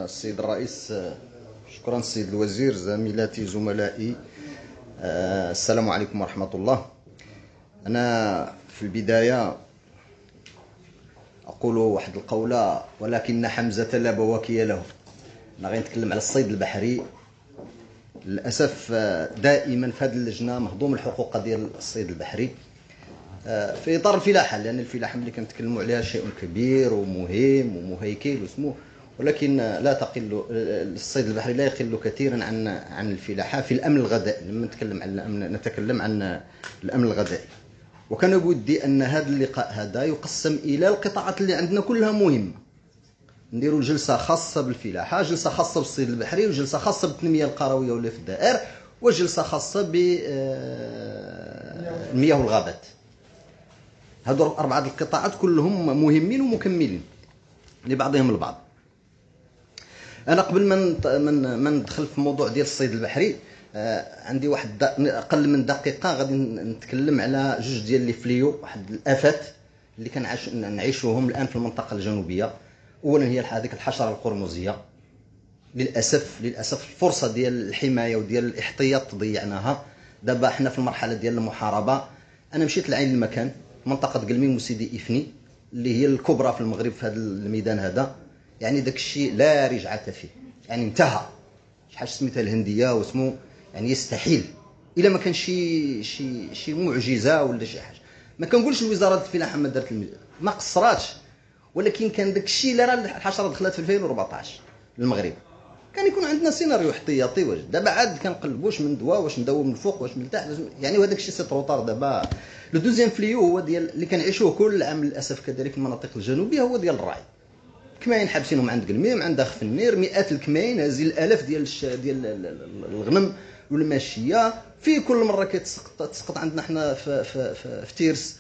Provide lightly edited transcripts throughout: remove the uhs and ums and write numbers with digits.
السيد الرئيس، شكرا السيد الوزير، زميلاتي زملائي، السلام عليكم ورحمة الله. أنا في البداية أقول واحد القولة: ولكن حمزة لا بواكي له. أنا غادي نتكلم على الصيد البحري. للأسف دائما في هذه اللجنة مهضوم الحقوق ديال الصيد البحري في إطار الفلاحة، لأن الفلاحة ملي كنتكلموا عليها شيء كبير ومهم ومهيكل واسمه، ولكن لا تقل الصيد البحري لا يقل كثيرا عن الفلاحة في الأمن الغذائي. لما نتكلم عن الأمن نتكلم عن الأمن الغذائي. وكان بودي أن هذا اللقاء هذا يقسم إلى القطاعات اللي عندنا كلها مهمة. نديروا جلسة خاصة بالفلاحة، جلسة خاصة بالصيد البحري، وجلسة خاصة بالتنمية القروية ولا في الدائر، وجلسة خاصة بالمياه والغابات. هذو أربعة القطاعات كلهم مهمين ومكملين لبعضهم البعض. أنا قبل ما ندخل في الموضوع ديال الصيد البحري، عندي واحد أقل من دقيقة غادي نتكلم على جوج ديال لي فليو، واحد الآفات اللي كنعيشوهم الآن في المنطقة الجنوبية. أولا هي هذيك الحشرة القرمزية. للأسف الفرصة ديال الحماية وديال الاحتياط ضيعناها. دابا حنا في المرحلة ديال المحاربة. أنا مشيت لعين المكان، منطقة قلميم وسيدي إفني اللي هي الكبرى في المغرب في هذا الميدان هذا. يعني داك الشيء لا رجعة فيه، يعني انتهى. شحال سميتها الهندية واسمو، يعني يستحيل الا ما كان شي معجزه ولا شي حاجه. ما كنقولش وزاره الفلاحه ما دارت ما قصراتش، ولكن كان داك الشيء اللي راه الحشره دخلت في 2014 للمغرب كان يكون عندنا سيناريو احتياطي واجد. دابا عاد كنقلب واش من دواء، واش نداو من الفوق، واش من تحت، يعني وهذاك الشيء سي تروطار. دابا لو دوزيام فليو هو ديال اللي كنعيشوه كل عام للاسف كذلك في المناطق الجنوبيه، هو ديال الرعي. كماين حابسينهم عند قلميم، عند اخ فنير، مئات الكماين، هازين الالاف ديال الغنم والماشيه. في كل مره كتسقط عندنا حنا في تيرس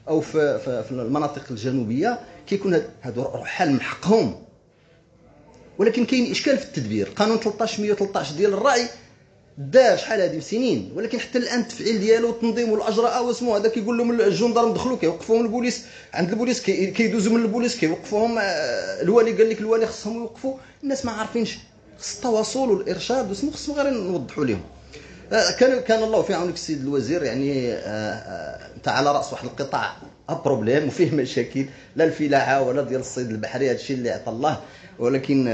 او في المناطق الجنوبيه كيكون هادو رحال من حقهم. ولكن كاين اشكال في التدبير. قانون 1313 ديال الرعي دار شحال هذه سنين، ولكن حتى الان التفعيل ديالو والتنظيم والاجراء واسمو هذا كيقول لهم الجندرم دخلوا كيوقفوهم البوليس عند البوليس، كيدوزوا من البوليس كيوقفوهم الوالي. قال لك الوالي خصهم يوقفوا. الناس ما عارفينش، خص التواصل والارشاد واسمو، خصنا غير نوضحوا لهم. كان الله في عونك السيد الوزير. يعني انت على راس واحد القطاع بروبليم وفيه مشاكل، لا الفلاحه ولا ديال الصيد البحري، هذا الشيء اللي عطى الله. ولكن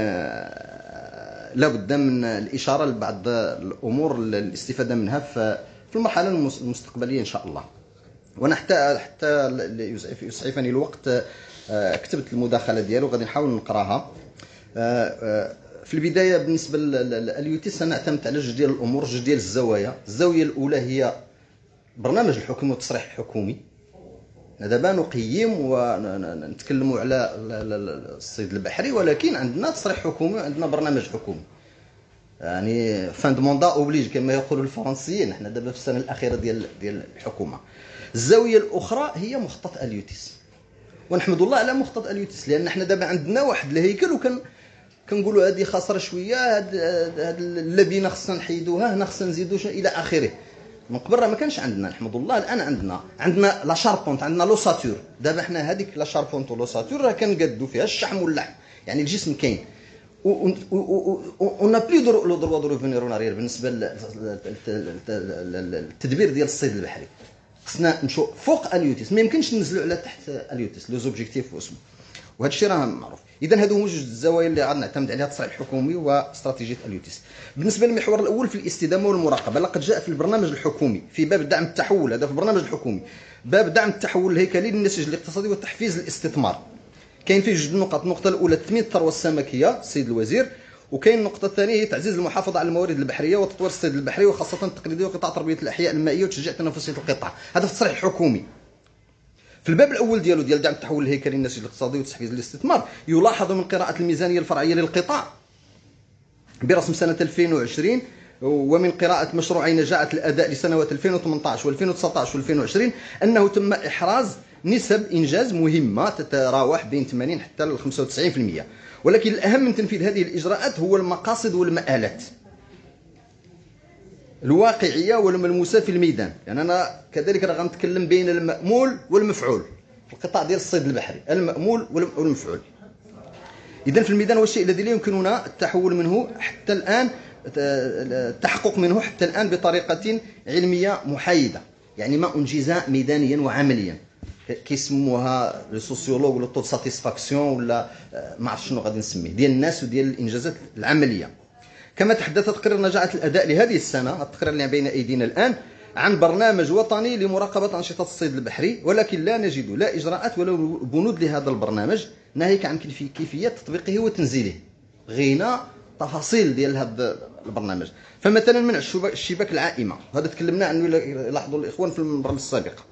لا بد من الإشارة لبعض الأمور الاستفادة منها في المرحلة المستقبلية إن شاء الله. وأنا حتى يسعفني الوقت كتبت المداخلة ديالو، غادي نحاول نقراها. في البداية بالنسبة للأليوتيس أنا اعتمدت على جوج ديال الأمور، جوج ديال الزوايا. الزاوية الأولى هي برنامج الحكومي والتصريح الحكومي. دابا نقيم ونتكلموا على الصيد البحري، ولكن عندنا تصريح حكومي وعندنا برنامج حكومي. يعني فان دو موندا اوبليج كما يقولوا الفرنسيين. حنا دابا في السنه الاخيره ديال الحكومه. الزاويه الاخرى هي مخطط اليوتيس، ونحمد الله على مخطط اليوتيس، لان حنا دابا عندنا واحد الهيكل كنقولوا هذه خاسره شويه، هاد اللبنه خصنا نحيدوها، هنا خصنا نزيدوا الى اخره. من قبل راه ما كانش عندنا. نحمد الله الان عندنا لا شاربونت، عندنا لوساتور. دابا حنا هذيك لا شاربونت ولوساتور راه كنقادوا فيها الشحم واللحم، يعني الجسم كاين. اون بلي لو دروا دو ريفينير اون اريير بالنسبه للتدبير ديال الصيد البحري. خصنا نمشيو فوق اليوتيس، ما يمكنش ننزلوا على تحت اليوتيس. لو زوبجيكتيف واسمه، وهذا الشيء راه معروف. اذا هادو هما جوج الزوايا اللي غادي نعتمد عليها: التصريح الحكومي واستراتيجيه اليوتيس. بالنسبه للمحور الاول في الاستدامه والمراقبه، لقد جاء في البرنامج الحكومي في باب دعم التحول. هذا في البرنامج الحكومي باب دعم التحول الهيكلي للنسيج الاقتصادي وتحفيز الاستثمار. كاين فيه جوج نقط. النقطه الاولى تنميه الثروه السمكيه السيد الوزير، وكاين النقطه الثانيه هي تعزيز المحافظه على الموارد البحريه وتطوير الصيد البحري وخاصه التقليدي وقطاع تربيه الاحياء المائيه وتشجيع تنافسيه القطاع. هذا في التصريح الحكومي. في الباب الاول ديالو ديال دعم التحول الهيكلي للنسيج الاقتصادي وتحفيز الاستثمار، يلاحظ من قراءه الميزانيه الفرعيه للقطاع برسم سنه 2020 ومن قراءه مشروعي نجاعه الاداء لسنوات 2018 و2019 و2020 انه تم احراز نسب انجاز مهمه تتراوح بين 80 حتى ل 95%. ولكن الاهم من تنفيذ هذه الاجراءات هو المقاصد والمآلات الواقعيه والملموسه في الميدان. يعني انا كذلك راه غنتكلم بين المأمول والمفعول في القطاع ديال الصيد البحري، المأمول والمفعول. إذن في الميدان هو الشيء الذي لا يمكننا التحول منه حتى الآن، التحقق منه حتى الآن بطريقة علمية محايدة، يعني ما أنجز ميدانيا وعمليا كيسموها لي سوسيولوج ولا طو ساتيسفاكسيون ولا ما عرفت شنو غادي نسميه، ديال الناس وديال الانجازات العمليه. كما تحدث تقرير نجاعة الاداء لهذه السنه، التقرير اللي بين ايدينا الان، عن برنامج وطني لمراقبه انشطه الصيد البحري، ولكن لا نجد لا اجراءات ولا بنود لهذا البرنامج، ناهيك عن كيفيه تطبيقه وتنزيله، غينا تفاصيل ديال هذا البرنامج. فمثلا منع الشباك العائمه، هذا تكلمنا عنه لاحظوا الاخوان في المره السابقه.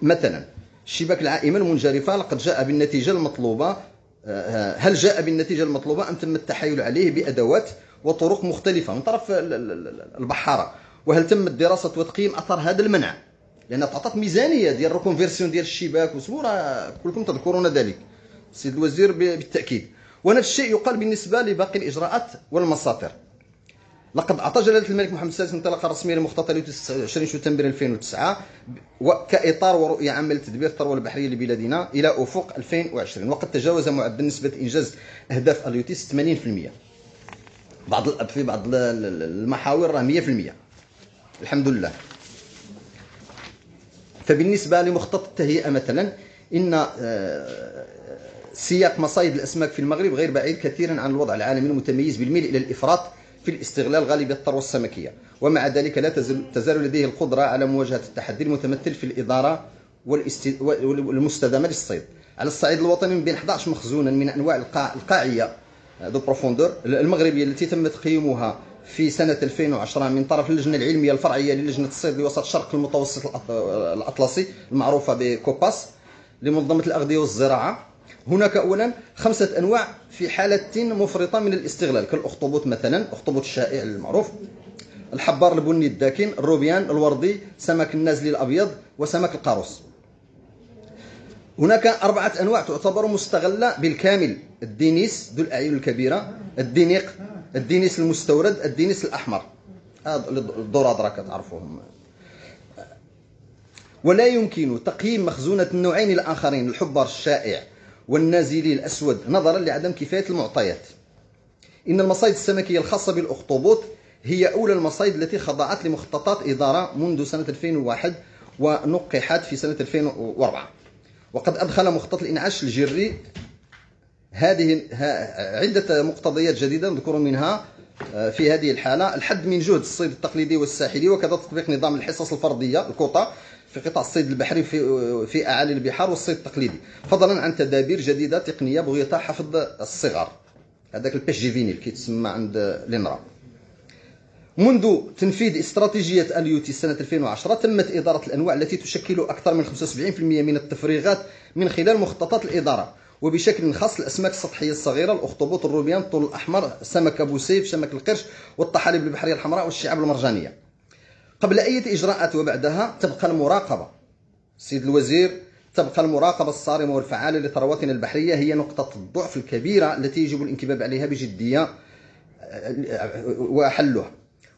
مثلا الشباك العائمه المنجرفه لقد جاء بالنتيجه المطلوبه، هل جاء بالنتيجه المطلوبه ام تم التحايل عليه بادوات وطرق مختلفه من طرف البحاره؟ وهل تمت دراسه وتقييم اثر هذا المنع؟ لان تعطات ميزانيه ديال الريكونفيرسيون ديال الشباك وسموره كلكم تذكرون ذلك السيد الوزير بالتاكيد. ونفس الشيء يقال بالنسبه لباقي الاجراءات والمساطر. لقد أعطى جلالة الملك محمد السادس انطلاقة رسمية لمخطط 20 شتنبر 2009 كإطار ورؤية عامة لتدبير الثروة البحرية لبلادنا إلى أفق 2020، وقد تجاوز معدل نسبة إنجاز أهداف اليوتيس 80%، في بعض المحاور راه 100%، الحمد لله. فبالنسبة لمخطط التهيئة مثلا، إن سياق مصايد الأسماك في المغرب غير بعيد كثيرا عن الوضع العالمي المتميز بالميل إلى الإفراط في الاستغلال غالبية الثروة السمكية، ومع ذلك لا تزال لديه القدرة على مواجهة التحدي المتمثل في الإدارة والمستدامة للصيد. على الصعيد الوطني، من بين 11 مخزونا من أنواع القاعية دو بروفوندور المغربية التي تم تقييمها في سنة 2010 من طرف اللجنة العلمية الفرعية للجنة الصيد لوسط الشرق المتوسط الأطلسي المعروفة بكوباس لمنظمة الأغذية والزراعة، هناك أولا 5 أنواع في حالة مفرطة من الاستغلال، كالأخطبوط مثلا، أخطبوط الشائع المعروف، الحبار البني الداكن، الروبيان، الوردي، سمك النازلي الأبيض، وسمك القاروس. هناك 4 أنواع تعتبر مستغلة بالكامل: الدينيس ذو الأعين الكبيرة، الدينيق، الدينيس المستورد، الدينيس الأحمر، الضراد راك تعرفوهم. ولا يمكن تقييم مخزونة النوعين الآخرين، الحبار الشائع والنازلي الأسود، نظرا لعدم كفاية المعطيات. إن المصايد السمكية الخاصة بالأخطبوط هي أولى المصايد التي خضعت لمخططات إدارة منذ سنة 2001 ونقحت في سنة 2004. وقد أدخل مخطط الإنعاش الجري هذه عدة مقتضيات جديدة، نذكر منها في هذه الحالة الحد من جهد الصيد التقليدي والساحلي، وكذا تطبيق نظام الحصص الفردية الكوطة في قطاع الصيد البحري في أعالي البحار والصيد التقليدي، فضلا عن تدابير جديدة تقنية بغيتها حفظ الصغار، هذاك البيش جيفينيل كيتسمى عند الإنرا. منذ تنفيذ استراتيجية اليوتي سنة 2010 تمت إدارة الأنواع التي تشكل أكثر من 75% من التفريغات من خلال مخططات الإدارة، وبشكل خاص الأسماك السطحية الصغيرة، الأخطبوط، الروبيان، الطول الأحمر، سمك أبو سيف، سمك القرش، والطحالب البحرية الحمراء والشعاب المرجانية. قبل أي إجراءات وبعدها تبقى المراقبة، سيد الوزير، تبقى المراقبة الصارمة والفعالة لثرواتنا البحرية هي نقطة الضعف الكبيرة التي يجب الانكباب عليها بجدية وحلها،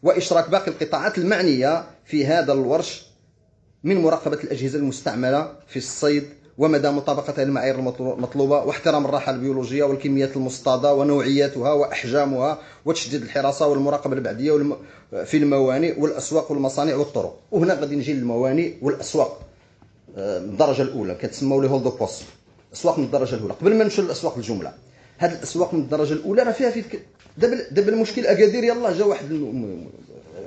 وإشراك باقي القطاعات المعنية في هذا الورش من مراقبة الأجهزة المستعملة في الصيد ومدى مطابقتها للمعايير المطلوبة، واحترام الراحة البيولوجية والكميات المصطادة ونوعياتها وأحجامها، وتشديد الحراسة والمراقبة البعدية في الموانئ والأسواق والمصانع والطرق. وهنا غادي نجي للموانئ والأسواق الدرجة الأولى، كتسموا لي هولد بوست، أسواق من الدرجة الأولى. قبل ما نمشيو للأسواق الجملة، هاد الأسواق من الدرجة الأولى راه فيها دابا المشكل أكادير، يلاه جا واحد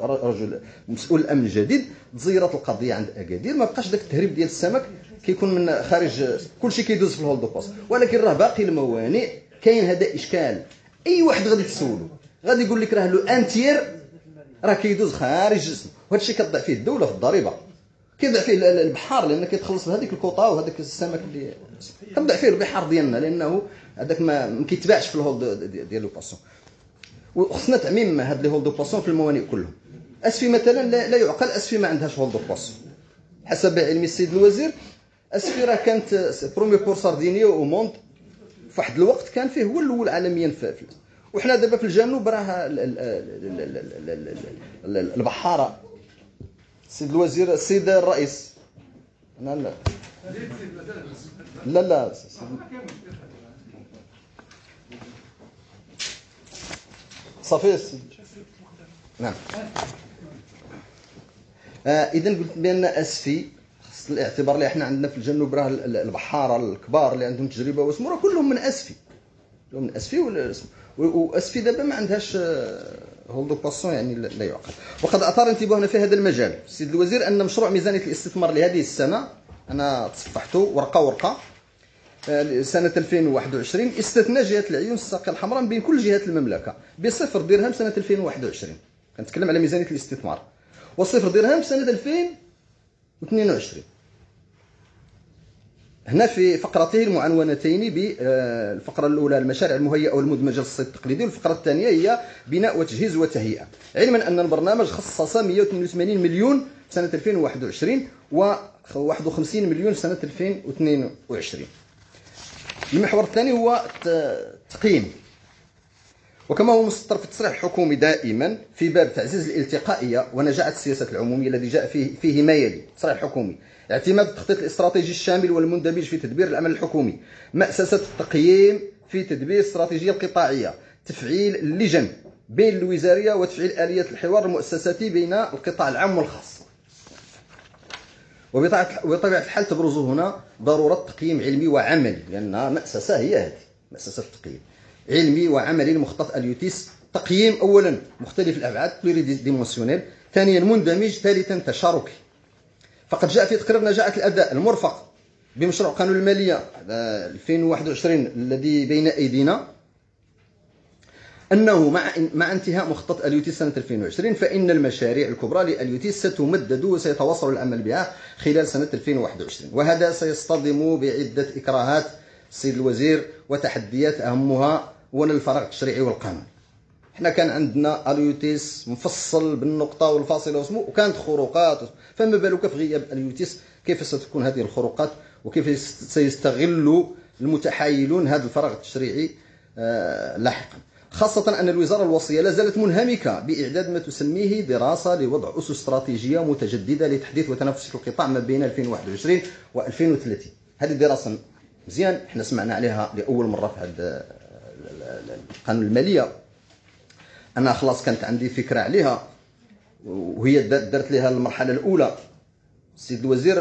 رجل مسؤول الامن الجديد، تزيرت القضيه عند اكادير، ما بقاش داك التهريب ديال السمك كيكون من خارج، كلشي كيدوز في الهولد بوست، ولكن راه باقي الموانئ كاين هذا اشكال. اي واحد غادي تسولو غادي يقول لك راه لو انتير راه كيدوز خارج جسم، وهذا الشيء كتضع فيه الدوله في الضريبه، كيضع فيه البحار، لان كيتخلص بهذيك الكوطا وهذاك السمك اللي كتضع فيه البحار ديالنا، لانه هذاك ما كيتباعش في الهولد ديال لوباسيون. وخصنا تعميم هاد لي هولد بواسون في الموانئ كلهم. اسفي مثلا لا يعقل اسفي ما عندهاش هولد بواسون. حسب علمي السيد الوزير، اسفي راه كانت برومي بور ساردينيا او موند في واحد الوقت، كان فيه هو الاول عالميا في وحنا دابا في الجنوب راه البحاره. السيد الوزير، السيد الرئيس، انا لا صافي نعم. اذا قلت بان اسفي خاص الاعتبار اللي احنا عندنا في الجنوب راه البحاره الكبار اللي عندهم تجربه واسمو راه كلهم من اسفي، كلهم من اسفي واسفي دابا ما عندهاش هولدو باسون يعني لا يعقل. وقد اثار انتباهنا في هذا المجال السيد الوزير ان مشروع ميزانيه الاستثمار لهذه السنه انا تصفحته ورقه ورقه سنه 2021 استثنى جهه العيون الساقيه الحمراء من بين كل جهات المملكه بصفر درهم سنه 2021. كنتكلم على ميزانيه الاستثمار، وصفر درهم سنه 2022. هنا في فقرته المعنونتين بالفقره الاولى المشاريع المهيئه والمدمجه للصيد التقليدي، والفقره الثانيه هي بناء وتجهيز وتهيئه، علما ان البرنامج خصص 182 مليون في سنه 2021 و 51 مليون في سنه 2022. المحور الثاني هو التقييم، وكما هو مسطر في التصريح الحكومي دائما في باب تعزيز الالتقائيه ونجاعه السياسات العموميه الذي جاء فيه ما يلي: التصريح الحكومي اعتماد التخطيط الاستراتيجي الشامل والمندمج في تدبير العمل الحكومي، مأسسة التقييم في تدبير الاستراتيجية القطاعية، تفعيل اللجن بين الوزارية وتفعيل آلية الحوار المؤسساتي بين القطاع العام والخاص. وبطبيعة الحال تبرز هنا ضرورة تقييم علمي وعملي، لأن مأسسة هي هذه مأسسة التقييم علمي وعملي لمخطط اليوتيس. تقييم أولا مختلف الأبعاد بلوري ديمونسيونيل، ثانيا مندمج، ثالثا تشاركي. فقد جاء في تقرير نجاعة الأداء المرفق بمشروع قانون المالية 2021 الذي بين أيدينا أنه مع انتهاء مخطط اليوتيس سنة 2020 فإن المشاريع الكبرى لليوتيس ستمدد وسيتواصل العمل بها خلال سنة 2021، وهذا سيصطدم بعدة إكراهات السيد الوزير وتحديات أهمها هو الفراغ التشريعي والقانوني. احنا كان عندنا اليوتيس مفصل بالنقطه والفاصله واسمه، وكانت خروقات، فما بالك في غياب اليوتيس كيف ستكون هذه الخروقات وكيف سيستغل المتحايلون هذا الفراغ التشريعي لاحقا، خاصه ان الوزاره الوصيه لا زالت منهمكه باعداد ما تسميه دراسه لوضع اسس استراتيجيه متجدده لتحديث وتنافس القطاع ما بين 2021 و2030. هذه الدراسه مزيان احنا سمعنا عليها لاول مره في هذا القانون الماليه، انا خلاص كانت عندي فكره عليها وهي درت لها المرحله الاولى. السيد الوزير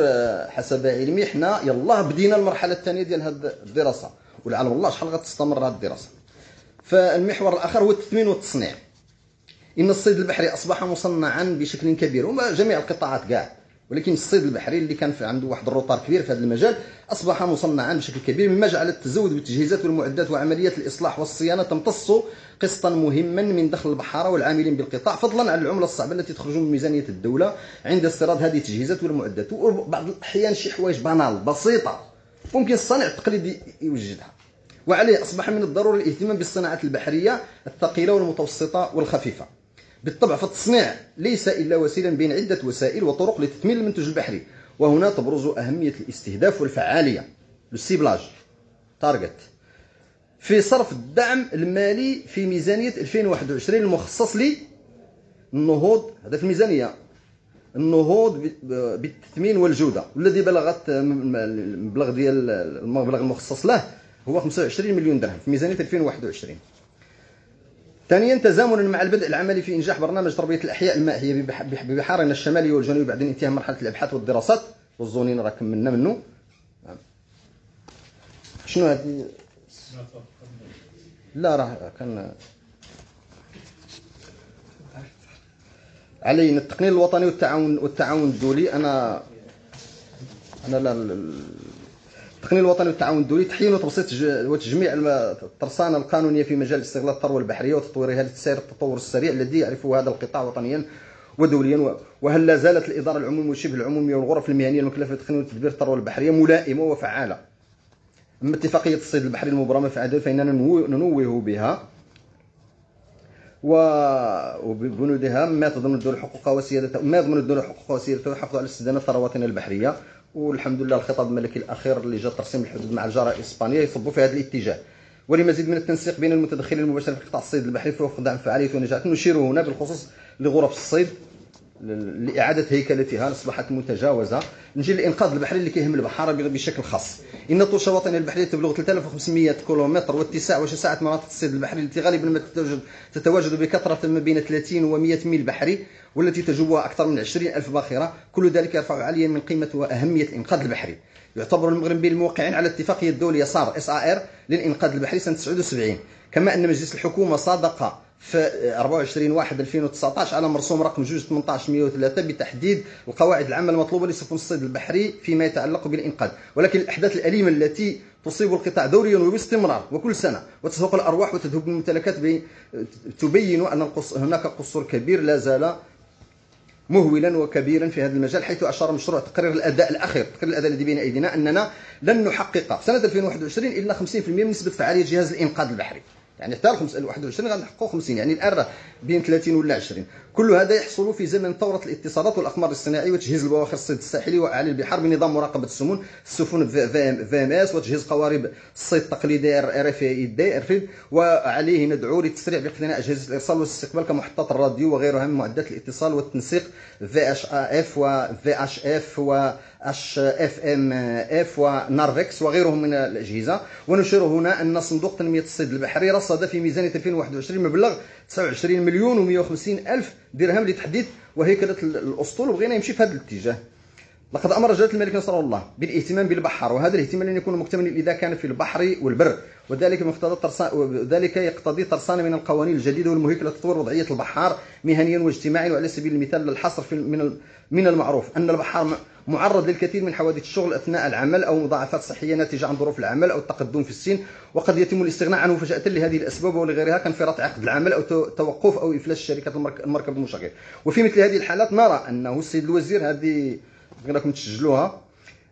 حسب علمي حنا يلاه بدينا المرحله الثانيه ديال هذه الدراسه، ولعل الله شحال غتستمر هذه الدراسه. فالمحور الاخر هو التثمين والتصنيع. ان الصيد البحري اصبح مصنعا بشكل كبير، وما جميع القطاعات كاع، ولكن الصيد البحري اللي كان عنده واحد الروتار كبير في هذا المجال اصبح مصنعا بشكل كبير، مما جعل التزود بالتجهيزات والمعدات وعمليات الاصلاح والصيانه تمتص قسطا مهما من دخل البحاره والعاملين بالقطاع، فضلا عن العمله الصعبه التي تخرج من ميزانيه الدوله عند استيراد هذه التجهيزات والمعدات، وبعض الاحيان شي حوايج بانال بسيطه ممكن الصانع التقليدي يوجدها. وعليه اصبح من الضروري الاهتمام بالصناعات البحريه الثقيله والمتوسطه والخفيفه. بالطبع فالتصنيع ليس الا وسيله بين عده وسائل وطرق لتثمين المنتج البحري، وهنا تبرز اهميه الاستهداف والفعاليه السيبلاج تارجت في صرف الدعم المالي في ميزانيه 2021 المخصص للنهوض، هذا في الميزانيه، النهوض بالتثمين والجوده، والذي بلغت المبلغ ديال المبلغ المخصص له هو 25 مليون درهم في ميزانيه 2021. ثانيا تزامنا مع البدء العملي في انجاح برنامج تربيه الاحياء المائيه ببحارنا الشماليه والجنوبيه بعد انتهاء مرحله الابحاث والدراسات والزونين راه كملنا منه. شنو هذه؟ لا راه كان علينا التقنين الوطني والتعاون الدولي. انا لا التقنين الوطني والتعاون الدولي تحيين وتبسيط وتجميع الترسانه القانونيه في مجال استغلال الثروه البحريه وتطويرها لتسير التطور السريع الذي يعرفه هذا القطاع وطنيا ودوليا. وهل لا زالت الاداره العموميه والشبه العموميه والغرف المهنيه المكلفه بتقنين وتدبير الثروه البحريه ملائمه وفعاله. اما اتفاقيه الصيد البحري المبرمه في عدن فاننا ننوه بها وبنودها ما تضمن الدول حقوقها وسيادتها، ما يضمن الدول حقوقها وسيادتها ويحافظ على استدانه ثرواتنا البحريه. والحمد لله الخطاب الملكي الاخير اللي جاء ترسيم الحدود مع الجاره اسبانيا يصب في هذا الاتجاه. ولمزيد من التنسيق بين المتدخلين المباشرين في قطاع الصيد البحري في وفق دعم فعاليه ونجاح نشير هنا بالخصوص لغرف الصيد لإعادة هيكلتها أصبحت متجاوزة. نجي للإنقاذ البحري اللي كيهم البحارة بشكل خاص. إن طول شواطئنا البحرية تبلغ 3500 كيلومتر، واتساع وشساعة مناطق الصيد البحري التي غالبا ما تتواجد بكثرة ما بين 30 و 100 ميل بحري، والتي تجوبها أكثر من 20,000 باخرة. كل ذلك يرفع عاليا من قيمة وأهمية الإنقاذ البحري. يعتبر المغرب بين الموقعين على الاتفاقية الدولية SAR للإنقاذ البحري سنة 79. كما أن مجلس الحكومة صادق في 24/1/2019 على مرسوم رقم 2/18/103 بتحديد القواعد العامة المطلوبة لسفن الصيد البحري فيما يتعلق بالإنقاذ. ولكن الأحداث الأليمة التي تصيب القطاع دوريا وباستمرار وكل سنة وتسوق الأرواح وتذهب الممتلكات تبين أن هناك قصور كبير لا زال مهولا وكبيرا في هذا المجال، حيث أشار مشروع تقرير الأداء الأخير، تقرير الأداء الذي بين أيدينا، أننا لن نحقق في سنة 2021 إلا 50% من نسبة فعالية جهاز الإنقاذ البحري. يعني حتى 21 غنحققوا 50، يعني الآن بين 30 ولا 20. كل هذا يحصل في زمن ثورة الاتصالات والأقمار الصناعية وتجهيز البواخر الصيد الساحلي وأعالي البحار بنظام مراقبة السفن VMS، وتجهيز قوارب الصيد التقليدية RFID، وعليه ندعو للتسريع باقتناء أجهزة الإرسال والاستقبال كمحطات الراديو وغيرها من معدات الاتصال والتنسيق VHF و VHF و HFMF ونارفكس وغيرهم من الأجهزة. ونشير هنا أن صندوق تنمية الصيد البحري رصد في ميزانية 2021 مبلغ 29 مليون و150 ألف درهم لتحديث وهيكلة الأسطول، وبغينا يمشي في هذا الاتجاه. لقد أمر جلالة الملك نصر الله بالاهتمام بالبحر، وهذا الاهتمام لن يكون مكتملا إذا كان في البحر والبر، وذلك يقتضي ترسانة من القوانين الجديدة والمهيكلة لتطوير وضعية البحار مهنيا واجتماعيا. وعلى سبيل المثال للحصر من المعروف أن البحار معرض للكثير من حوادث الشغل أثناء العمل أو مضاعفات صحية ناتجة عن ظروف العمل أو التقدم في السن، وقد يتم الاستغناء عنه فجأة لهذه الأسباب ولغيرها كانفراط عقد العمل أو توقف أو إفلاس شركات المركب المشغل. وفي مثل هذه الحالات نرى أنه السيد الوزير، هذه بغيناكم تسجلوها،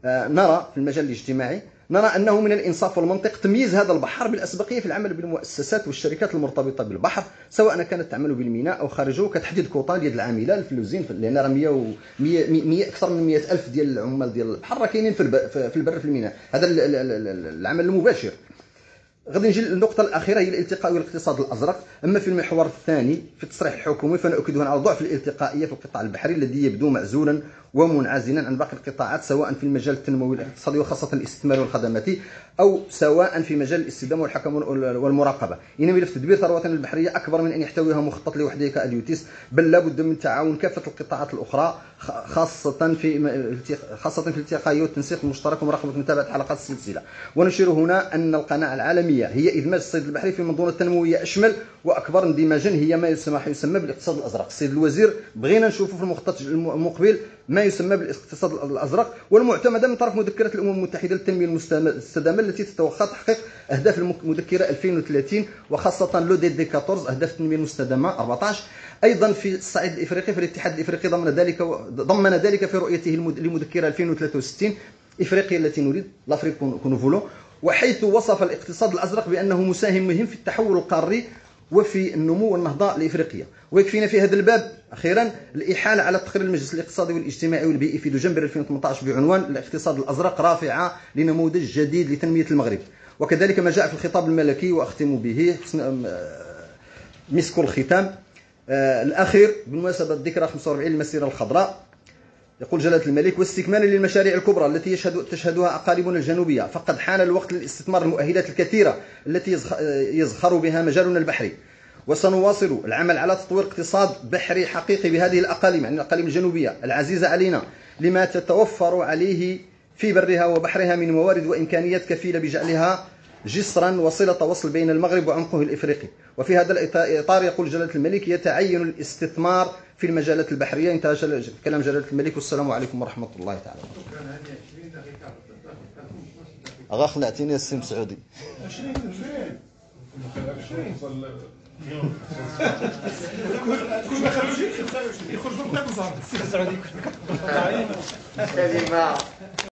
نرى في المجال الاجتماعي نرى أنه من الإنصاف والمنطق تمييز هذا البحر بالأسبقية في العمل بالمؤسسات والشركات المرتبطة بالبحر، سواء كانت تعمل بالميناء أو خارجه، كتحديد كوطا ديال العامله الفلوزين، لأن راه 100 أكثر من 100,000 ديال العمال ديال البحر راه كاينين في البر في الميناء. هذا العمل المباشر. غادي نجي للنقطة الأخيرة هي الالتقاء والاقتصاد الأزرق. أما في المحور الثاني في التصريح الحكومي فنؤكد هنا على ضعف الالتقائية في القطاع البحري الذي يبدو معزولا ومنعزلا عن باقي القطاعات، سواء في المجال التنموي الاقتصادي وخاصة الاستثماري والخدماتي، أو سواء في مجال الاستدامة والحكم والمراقبة. إن ملف تدبير ثروتنا البحرية أكبر من أن يحتويها مخطط لوحده كأليوتيس، بل لابد من تعاون كافة القطاعات الأخرى، خاصة في الالتقائية والتنسيق المشترك ومراقبة متابعة حلقات السلسلة. ونشير هنا أن القناعة العالمية هي إدماج الصيد البحري في منظومة تنموية أشمل وأكبر اندماجا، هي ما يسمى بالاقتصاد الأزرق. السيد الوزير بغينا نشوفوا في المخطط المقبل ما يسمى بالاقتصاد الأزرق، والمعتمدة من طرف مذكرة الأمم المتحدة للتنمية المستدامة التي تتوخى تحقيق أهداف المذكرة 2030، وخاصة لو دي 14 أهداف التنمية المستدامة 14. أيضا في الصعيد الإفريقي فالاتحاد الإفريقي ضمن ذلك في رؤيته لمذكرة 2063 إفريقيا التي نريد، لافريك كونوفولو، وحيث وصف الاقتصاد الأزرق بأنه مساهم مهم في التحول القاري وفي النمو والنهضة لإفريقيا. ويكفينا في هذا الباب أخيرا الإحالة على تقرير المجلس الاقتصادي والاجتماعي والبيئي في دجنبر 2018 بعنوان الاقتصاد الأزرق رافعة لنموذج جديد لتنمية المغرب، وكذلك ما جاء في الخطاب الملكي، وأختم به مسك الختام الأخير بمناسبة ذكرى 45 للمسيرة الخضراء. يقول جلالة الملك: واستكمالا للمشاريع الكبرى التي تشهدها أقاليمنا الجنوبية، فقد حان الوقت للاستثمار المؤهلات الكثيرة التي يزخر بها مجالنا البحري، وسنواصل العمل على تطوير اقتصاد بحري حقيقي بهذه الأقاليم، يعني الأقاليم الجنوبية العزيزة علينا، لما تتوفر عليه في برها وبحرها من موارد وإمكانيات كفيلة بجعلها جسرا وصلة وصل بين المغرب وعمقه الإفريقي. وفي هذا الإطار يقول جلالة الملك: يتعين الاستثمار في المجالات البحرية. انتهى كلام جلالة الملك، والسلام عليكم ورحمة الله تعالى. أغا خلعتيني يا السي مسعودي. 20 كل ما خرجوا يخرجوا بقى مزار السي مسعودي كلمة